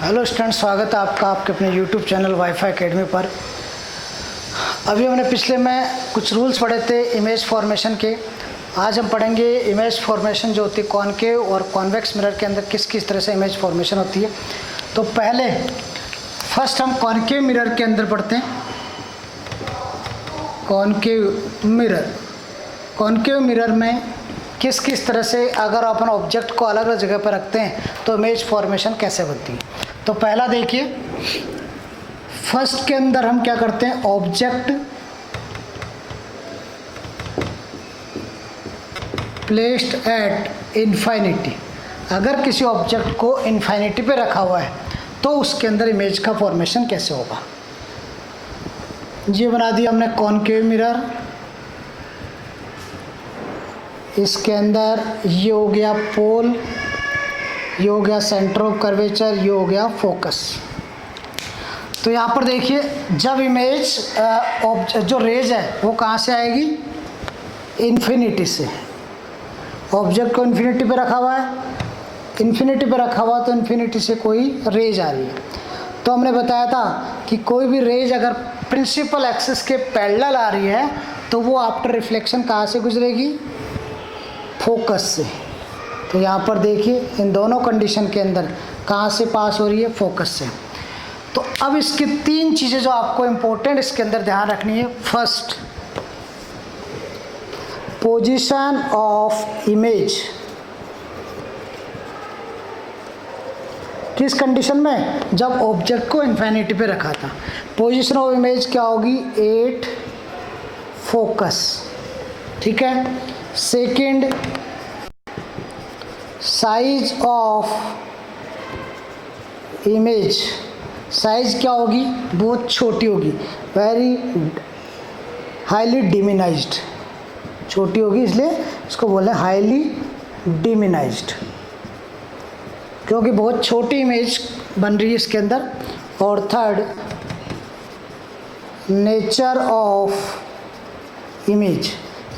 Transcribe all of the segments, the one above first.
Hello student, स्वागत है आपका आपके अपने यूट्यूब चैनल वाईफाई एकेडमी पर। अभी हमने पिछले में कुछ रूल्स पढ़े थे इमेज फॉर्मेशन के। आज हम पढ़ेंगे इमेज फॉर्मेशन जो होती है कॉनकेव और कॉन्वेक्स मिरर के अंदर किस किस तरह से इमेज फॉर्मेशन होती है। तो पहले फर्स्ट हम कॉनकेव मिरर के अंदर पढ़ते हैं। कॉनकेव मिरर में किस किस तरह से अगर अपन ऑब्जेक्ट को अलग अलग जगह पर रखते हैं तो इमेज फॉर्मेशन कैसे बनती है। तो पहला देखिए, फर्स्ट के अंदर हम क्या करते हैं, ऑब्जेक्ट प्लेस्ड एट इन्फिनिटी। अगर किसी ऑब्जेक्ट को इन्फिनिटी पे रखा हुआ है तो उसके अंदर इमेज का फॉर्मेशन कैसे होगा। ये बना दिया हमने कॉनकेव मिरर। इसके अंदर ये हो गया पोल, ये हो गया सेंटर ऑफ कर्वेचर, ये हो गया फोकस। तो यहाँ पर देखिए, जब इमेज जो रेज है वो कहाँ से आएगी, इन्फिनिटी से। ऑब्जेक्ट को इन्फिनिटी पे रखा हुआ है, इन्फिनिटी पे रखा हुआ तो इन्फिनिटी से कोई रेज आ रही है। तो हमने बताया था कि कोई भी रेज अगर प्रिंसिपल एक्सिस के पैरेलल आ रही है तो वो आफ्टर रिफ्लेक्शन कहाँ से गुजरेगी, फोकस से। तो यहाँ पर देखिए, इन दोनों कंडीशन के अंदर कहाँ से पास हो रही है, फोकस से। तो अब इसकी तीन चीज़ें जो आपको इम्पोर्टेंट इसके अंदर ध्यान रखनी है। First, position of image. किस कंडीशन में, जब ऑब्जेक्ट को इन्फिनिटी पे रखा था। पोजीशन ऑफ इमेज क्या होगी, एट फोकस। ठीक है। Second, size of image. Size क्या होगी, बहुत छोटी होगी, वेरी हाईली डिमिनाइज्ड। छोटी होगी इसलिए इसको बोले हाईली डिमिनाइज्ड, क्योंकि बहुत छोटी इमेज बन रही है इसके अंदर। और third, nature of image.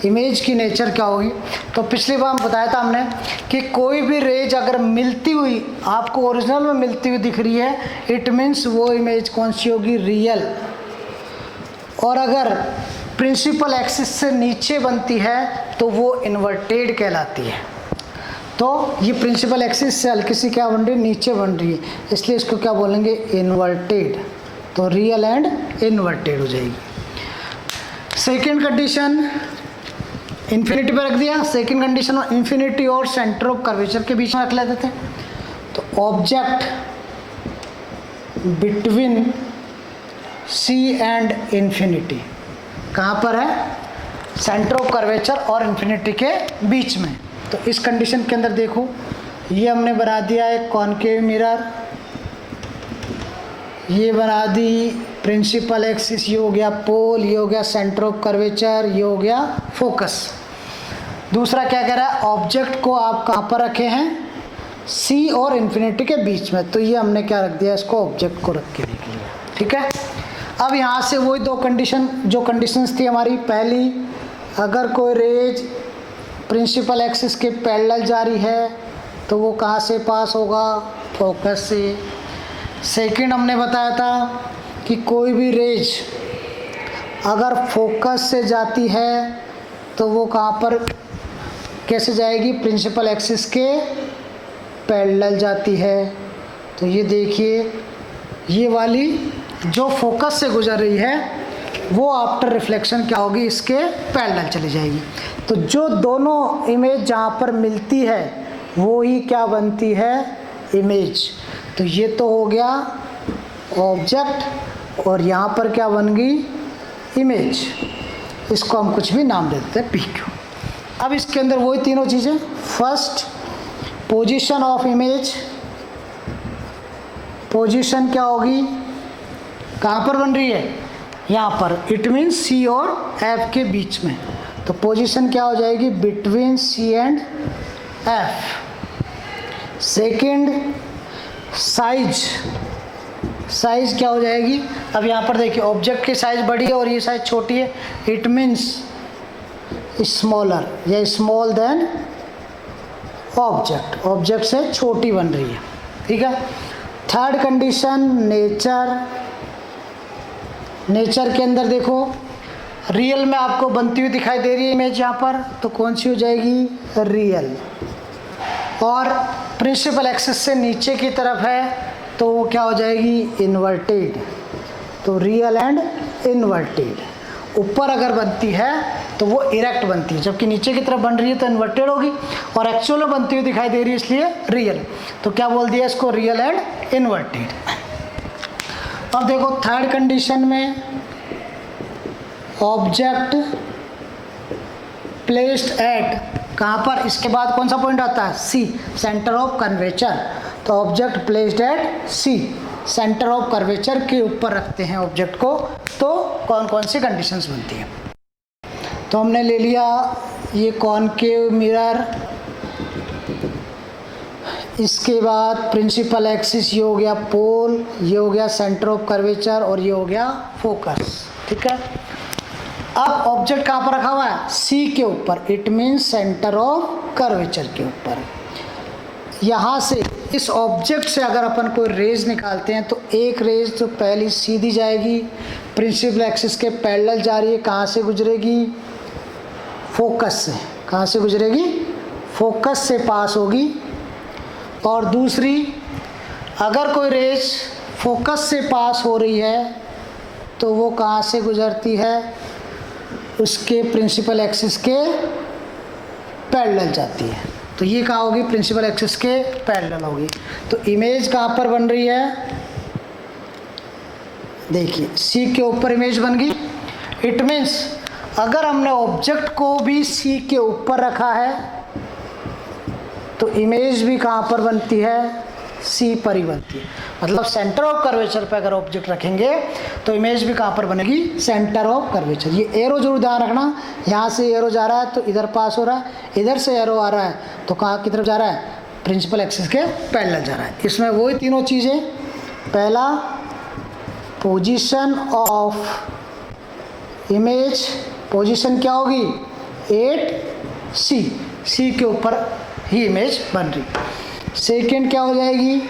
Image की नेचर क्या होगी। तो पिछली बार हम बताया था हमने कि कोई भी रेज अगर मिलती हुई आपको ओरिजिनल में मिलती हुई दिख रही है, इट मीन्स वो इमेज कौन सी होगी, रियल। और अगर प्रिंसिपल एक्सिस से नीचे बनती है तो वो इन्वर्टेड कहलाती है। तो ये प्रिंसिपल एक्सिस से हल्की सी क्या बन रही है, नीचे बन रही है, इसलिए इसको क्या बोलेंगे, इन्वर्टेड। तो रियल एंड इन्वर्टेड हो जाएगी। सेकेंड कंडीशन, इन्फिनिटी पर रख दिया। सेकेंड कंडीशन, इन्फिनिटी और सेंटर ऑफ कर्वेचर के बीच में रख लेते थे। तो object between C and infinity कहाँ पर है, सेंटर ऑफ कर्वेचर और इन्फिनिटी के बीच में। तो इस कंडीशन के अंदर देखो, ये हमने बना दिया है कॉनकेव मिरर, ये बना दी प्रिंसिपल एक्सिस, ये हो गया पोल, ये हो गया सेंटर ऑफ कर्वेचर, ये हो गया फोकस। दूसरा क्या कह रहा है, ऑब्जेक्ट को आप कहाँ पर रखे हैं, सी और इन्फिनिटी के बीच में। तो ये हमने क्या रख दिया, इसको ऑब्जेक्ट को रख के देख लिया। ठीक है। अब यहाँ से वही दो कंडीशन जो कंडीशंस थी हमारी। पहली, अगर कोई रेज प्रिंसिपल एक्सिस के पैरेलल जा रही है तो वो कहाँ से पास होगा, फोकस से। सेकंड, हमने बताया था कि कोई भी रेज अगर फोकस से जाती है तो वो कहाँ पर कैसे जाएगी, प्रिंसिपल एक्सिस के पैरेलल जाती है। तो ये देखिए, ये वाली जो फोकस से गुजर रही है वो आफ्टर रिफ्लेक्शन क्या होगी, इसके पैरेलल चली जाएगी। तो जो दोनों इमेज जहाँ पर मिलती है वो ही क्या बनती है, इमेज। तो ये तो हो गया ऑब्जेक्ट और यहाँ पर क्या बन गई, इमेज। इसको हम कुछ भी नाम दे देते हैं, पी क्यू। अब इसके अंदर वही तीनों चीज़ें। First, position of image. Position क्या होगी, कहाँ पर बन रही है, यहाँ पर, इट मीन्स सी और एफ के बीच में। तो पोजीशन क्या हो जाएगी, between C and F. Second, size. Size क्या हो जाएगी, अब यहाँ पर देखिए, ऑब्जेक्ट की साइज बड़ी है और ये साइज छोटी है, इट मीन्स स्मॉलर या स्मॉल देन ऑब्जेक्ट। ऑब्जेक्ट से छोटी बन रही है। ठीक है। Third condition nature. नेचर के अंदर देखो रियल में आपको बनती हुई दिखाई दे रही है इमेज यहाँ पर, तो कौन सी हो जाएगी? रियल। और प्रिंसिपल एक्सिस से नीचे की तरफ है तो वो क्या हो जाएगी? इन्वर्टेड। तो रियल एंड इन्वर्टेड। ऊपर अगर बनती है तो वो इरेक्ट बनती है, जबकि नीचे की तरफ बन रही है तो इन्वर्टेड होगी, और एक्चुअल में बनती हुई दिखाई दे रही है इसलिए रियल। तो क्या बोल दिया इसको? Real and inverted. अब देखो थर्ड कंडीशन में ऑब्जेक्ट प्लेस्ड एट, कहाँ पर? इसके बाद कौन सा पॉइंट आता है? C, centre of curvature. तो object placed at C, centre of curvature के ऊपर रखते हैं ऑब्जेक्ट को, तो कौन कौन सी कंडीशंस बनती हैं? तो हमने ले लिया ये कॉनकेव मिरर, इसके बाद प्रिंसिपल एक्सिस, ये हो गया पोल, ये हो गया सेंटर ऑफ कर्वेचर, और ये हो गया फोकस। ठीक है। अब ऑब्जेक्ट कहाँ पर रखा हुआ है? सी के ऊपर, it means centre of curvature के ऊपर। यहाँ से इस ऑब्जेक्ट से अगर अपन कोई रेज निकालते हैं तो एक रेज तो पहली सीधी जाएगी, प्रिंसिपल एक्सिस के पैरेलल जा रही है, कहाँ से गुजरेगी? फोकस से। कहाँ से गुजरेगी? फोकस से पास होगी। और दूसरी, अगर कोई रेज फोकस से पास हो रही है तो वो कहाँ से गुजरती है? उसके प्रिंसिपल एक्सिस के पैरेलल जाती है। तो ये कहाँ होगी? प्रिंसिपल एक्सिस के पैरेलल होगी। तो इमेज कहाँ पर बन रही है? देखिए सी के ऊपर इमेज बन गई। इट मीन्स अगर हमने ऑब्जेक्ट को भी सी के ऊपर रखा है तो इमेज भी कहाँ पर बनती है? सी पर ही बनती है। मतलब सेंटर ऑफ कर्वेचर पर अगर ऑब्जेक्ट रखेंगे तो इमेज भी कहाँ पर बनेगी? Centre of curvature. ये एरो जरूर ध्यान रखना, यहाँ से एरो जा रहा है तो इधर पास हो रहा है, इधर से एरो आ रहा है तो कहाँ की तरफ जा रहा है? प्रिंसिपल एक्सिस के पैरेलल जा रहा है। इसमें वही तीनों चीज़ें, पहला पोजीशन ऑफ इमेज, पोजीशन क्या होगी? 8C, सी के ऊपर ही इमेज बन रही। सेकेंड क्या हो जाएगी?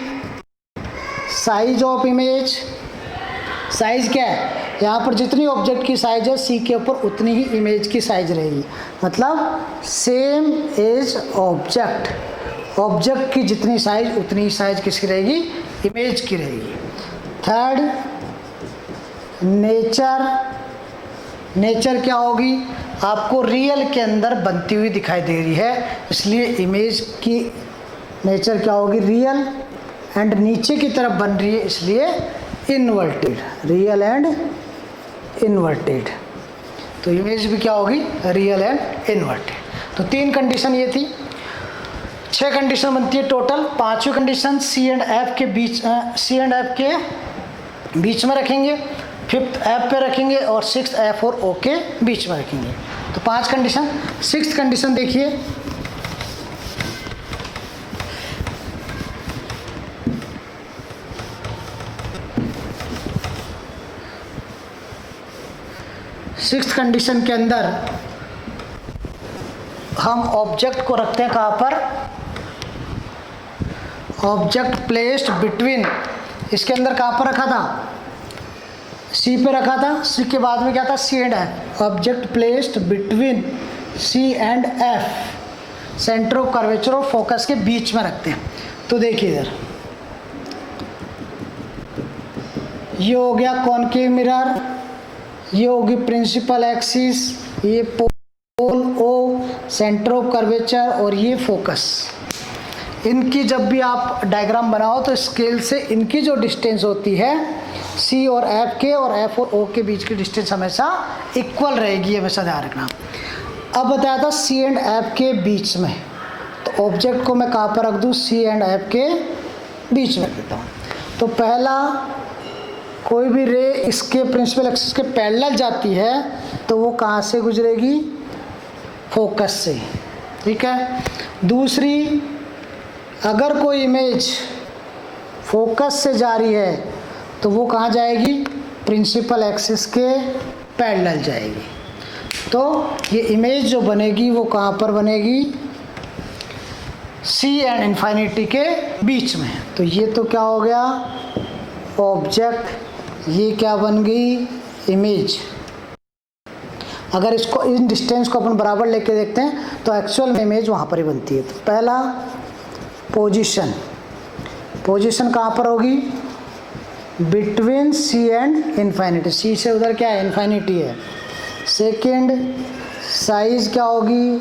Size of image. साइज क्या है? यहाँ पर जितनी ऑब्जेक्ट की साइज है सी के ऊपर उतनी ही इमेज की साइज रहेगी। मतलब सेम एज ऑब्जेक्ट, ऑब्जेक्ट की जितनी साइज उतनी ही साइज किसकी रहेगी? इमेज की रहेगी। Third nature. नेचर क्या होगी? आपको रियल के अंदर बनती हुई दिखाई दे रही है, इसलिए इमेज की नेचर क्या होगी? रियल। एंड नीचे की तरफ बन रही है इसलिए इन्वर्टेड, रियल एंड इन्वर्टेड। तो इमेज भी क्या होगी? Real and inverted. तो तीन कंडीशन ये थी, 6 कंडीशन बनती है टोटल। पांचवी कंडीशन सी एंड एफ के बीच, सी एंड एफ के बीच में रखेंगे, फिफ्थ एफ पे रखेंगे, और सिक्स्थ एफ और ओ के बीच में रखेंगे। तो 5 कंडीशन। सिक्स्थ कंडीशन देखिए, सिक्स्थ कंडीशन के अंदर हम ऑब्जेक्ट को रखते हैं कहाँ पर? ऑब्जेक्ट प्लेस्ड बिटवीन, इसके अंदर कहाँ पर रखा था? सी पे रखा था। सी के बाद में क्या था? C and F. Object placed between C and F, centre of curvature और फोकस के बीच में रखते हैं। तो देखिए इधर ये हो गया कॉनकेव मिरर, ये होगी प्रिंसिपल एक्सिस, ये पोल ओ, सेंटर ऑफ कर्वेचर, और ये फोकस। इनकी जब भी आप डायग्राम बनाओ तो स्केल से इनकी जो डिस्टेंस होती है सी और एफ के, और एफ और ओ के बीच की डिस्टेंस हमेशा इक्वल रहेगी, हमेशा ध्यान रखना। अब बताया था सी एंड एफ के बीच में, तो ऑब्जेक्ट को मैं कहाँ पर रख दूँ? सी एंड एफ के बीच में रख देता हूँ। तो पहला, कोई भी रे इसके प्रिंसिपल एक्सिस के पैरेलल जाती है तो वो कहाँ से गुजरेगी? फोकस से। ठीक है। दूसरी, अगर कोई इमेज फोकस से जा रही है तो वो कहाँ जाएगी? प्रिंसिपल एक्सिस के पैरेलल जाएगी। तो ये इमेज जो बनेगी वो कहाँ पर बनेगी? सी एंड इन्फिनिटी के बीच में। तो ये तो क्या हो गया ऑब्जेक्ट, ये क्या बन गई इमेज। अगर इसको इन डिस्टेंस को अपन बराबर लेके देखते हैं तो एक्चुअल में इमेज वहाँ पर ही बनती है। तो पहला पोजीशन, पोजीशन कहाँ पर होगी बिटवीन सी एंड इन्फिनिटी, सी से उधर क्या है इन्फिनिटी है। सेकंड साइज क्या होगी,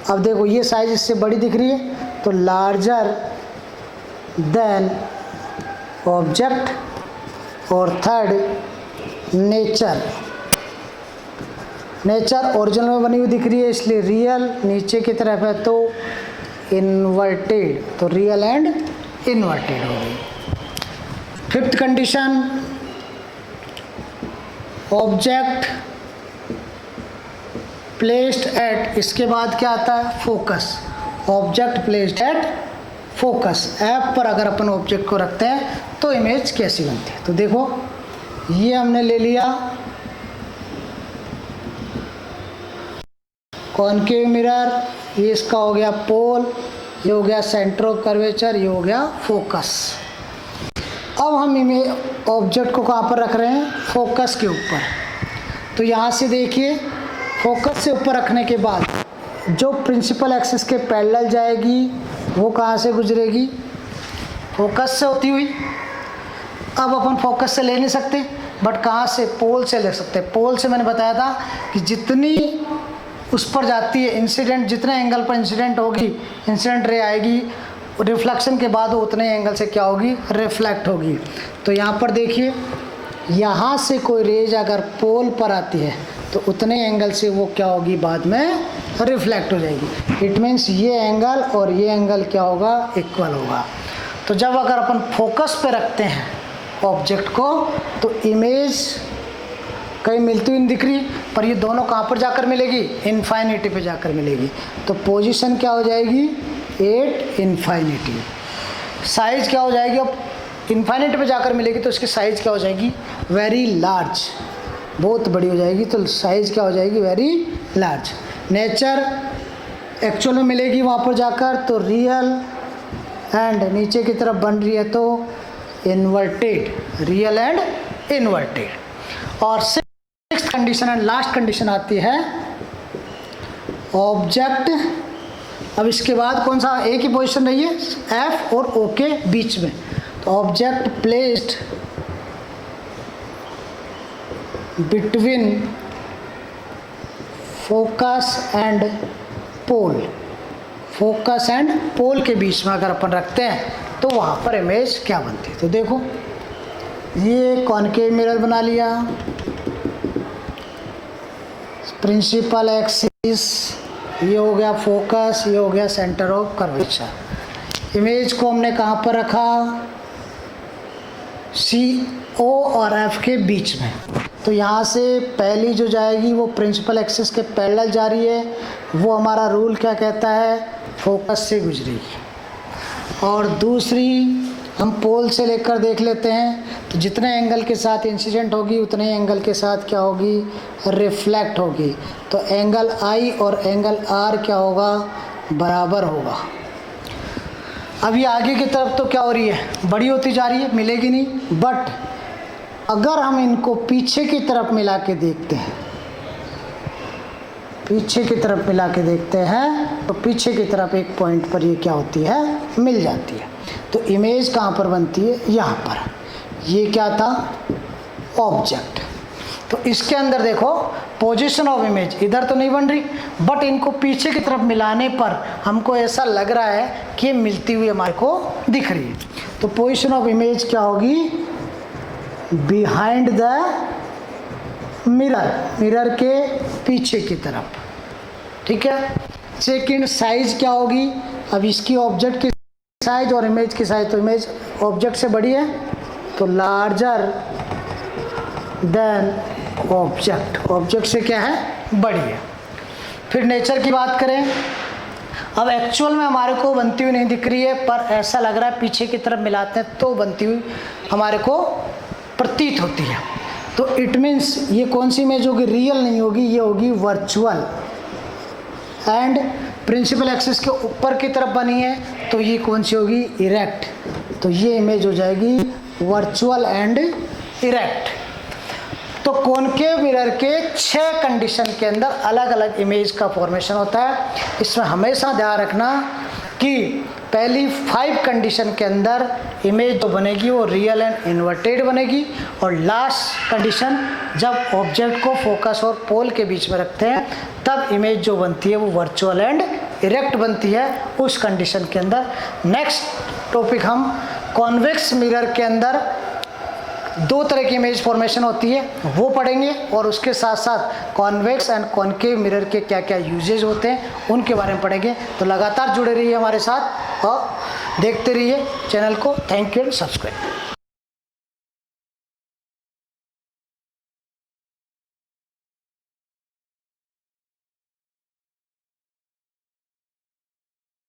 अब देखो ये साइज इससे बड़ी दिख रही है तो लार्जर देन ऑब्जेक्ट। और थर्ड नेचर, नेचर ओरिजिनल में बनी हुई दिख रही है इसलिए रियल, नीचे की तरफ है तो इन्वर्टेड, तो रियल एंड इन्वर्टेड हो गई। Fifth condition object placed eight, इसके बाद क्या आता है focus, object placed at focus. App पर अगर अपन ऑब्जेक्ट को रखते हैं तो इमेज कैसी बनती है। तो देखो ये हमने ले लिया कॉनकेव मिरर, ये इसका हो गया पोल, ये हो गया सेंटर ऑफ कर्वेचर, ये हो गया फोकस। अब हम इमेज ऑब्जेक्ट को कहाँ पर रख रहे हैं फोकस के ऊपर। तो यहाँ से देखिए फोकस से ऊपर रखने के बाद जो प्रिंसिपल एक्सिस के पैरेलल जाएगी वो कहाँ से गुजरेगी फोकस से होती हुई। अब अपन फोकस से ले नहीं सकते बट कहाँ से पोल से ले सकते। पोल से मैंने बताया था कि जितनी उस पर जाती है इंसिडेंट, जितने एंगल पर इंसिडेंट होगी इंसिडेंट रे आएगी, रिफ्लेक्शन के बाद वो उतने एंगल से क्या होगी रिफ्लेक्ट होगी। तो यहाँ पर देखिए यहाँ से कोई रेज अगर पोल पर आती है तो उतने एंगल से वो क्या होगी बाद में रिफ्लेक्ट हो जाएगी। इट मीन्स ये एंगल और ये एंगल क्या होगा इक्वल होगा। तो जब अगर अपन फोकस पे रखते हैं ऑब्जेक्ट को तो इमेज कहीं मिलती हुई नहीं दिख रही, पर ये दोनों कहाँ पर जाकर मिलेगी इन्फिनिटी पे जाकर मिलेगी। तो पोजीशन क्या हो जाएगी एट इन्फिनिटी। साइज क्या हो जाएगी, अब इन्फिनिटी पे जाकर मिलेगी तो इसकी साइज क्या हो जाएगी वेरी लार्ज, बहुत बड़ी हो जाएगी। तो साइज क्या हो जाएगी वेरी लार्ज। नेचर एक्चुअल में मिलेगी वहाँ पर जाकर तो रियल, एंड नीचे की तरफ बन रही है तो इन्वर्टेड, रियल एंड इन्वर्टेड। और sixth condition and last condition आती है ऑब्जेक्ट। अब इसके बाद कौन सा एक ही पोजीशन रही है एफ और ओ के बीच में। तो object placed between focus and pole, focus and pole के बीच में अगर अपन रखते हैं तो वहाँ पर इमेज क्या बनती है। तो देखो ये कॉनकेव मिरर बना लिया, प्रिंसिपल एक्सिस, ये हो गया फोकस, ये हो गया सेंटर ऑफ कर्वेचर। इमेज को हमने कहाँ पर रखा सी ओ और एफ के बीच में। तो यहाँ से पहली जो जाएगी वो प्रिंसिपल एक्सिस के पैरेलल जा रही है, वो हमारा रूल क्या कहता है फोकस से गुजरेगी। और दूसरी हम पोल से लेकर देख लेते हैं तो जितने एंगल के साथ इंसिडेंट होगी उतने एंगल के साथ क्या होगी रिफ्लेक्ट होगी। तो एंगल आई और एंगल आर क्या होगा बराबर होगा। अभी आगे की तरफ तो क्या हो रही है बड़ी होती जा रही है, मिलेगी नहीं। बट अगर हम इनको पीछे की तरफ मिला के देखते हैं, पीछे की तरफ मिला के देखते हैं तो पीछे की तरफ एक पॉइंट पर ये क्या होती है मिल जाती है। तो इमेज कहाँ पर बनती है यहाँ पर। ये क्या था ऑब्जेक्ट। तो इसके अंदर देखो पोजीशन ऑफ इमेज इधर तो नहीं बन रही बट इनको पीछे की तरफ मिलाने पर हमको ऐसा लग रहा है कि मिलती हुई हमारे को दिख रही है। तो पोजीशन ऑफ इमेज क्या होगी बिहाइंड द मिरर, मिरर के पीछे की तरफ, ठीक है। सेकंड साइज क्या होगी, अब इसकी ऑब्जेक्ट की साइज और इमेज की साइज, तो इमेज ऑब्जेक्ट से बड़ी है तो लार्जर देन ऑब्जेक्ट, ऑब्जेक्ट से क्या है बड़ी है। फिर नेचर की बात करें, अब एक्चुअल में हमारे को बनती हुई नहीं दिख रही है पर ऐसा लग रहा है पीछे की तरफ मिलाते हैं तो बनती हुई हमारे को प्रतीत होती है। तो इट मीन्स ये कौन सी इमेज होगी रियल नहीं होगी, ये होगी वर्चुअल। एंड प्रिंसिपल एक्सिस के ऊपर की तरफ बनी है तो ये कौन सी होगी, इरेक्ट। तो ये इमेज हो जाएगी वर्चुअल एंड इरेक्ट। तो कॉनकेव मिरर के 6 कंडीशन के अंदर अलग अलग इमेज का फॉर्मेशन होता है। इसमें हमेशा ध्यान रखना कि पहली 5 कंडीशन के अंदर इमेज जो बनेगी वो रियल एंड इन्वर्टेड बनेगी, और लास्ट कंडीशन जब ऑब्जेक्ट को फोकस और पोल के बीच में रखते हैं तब इमेज जो बनती है वो वर्चुअल एंड इरेक्ट बनती है उस कंडीशन के अंदर। नेक्स्ट टॉपिक हम कॉन्वेक्स मिरर के अंदर 2 तरह की इमेज फॉर्मेशन होती है वो पढ़ेंगे, और उसके साथ साथ कॉन्वेक्स एंड कॉनकेव मिरर के क्या क्या यूजेज होते हैं उनके बारे में पढ़ेंगे। तो लगातार जुड़े रहिए हमारे साथ और देखते रहिए चैनल को। Thank you and subscribe.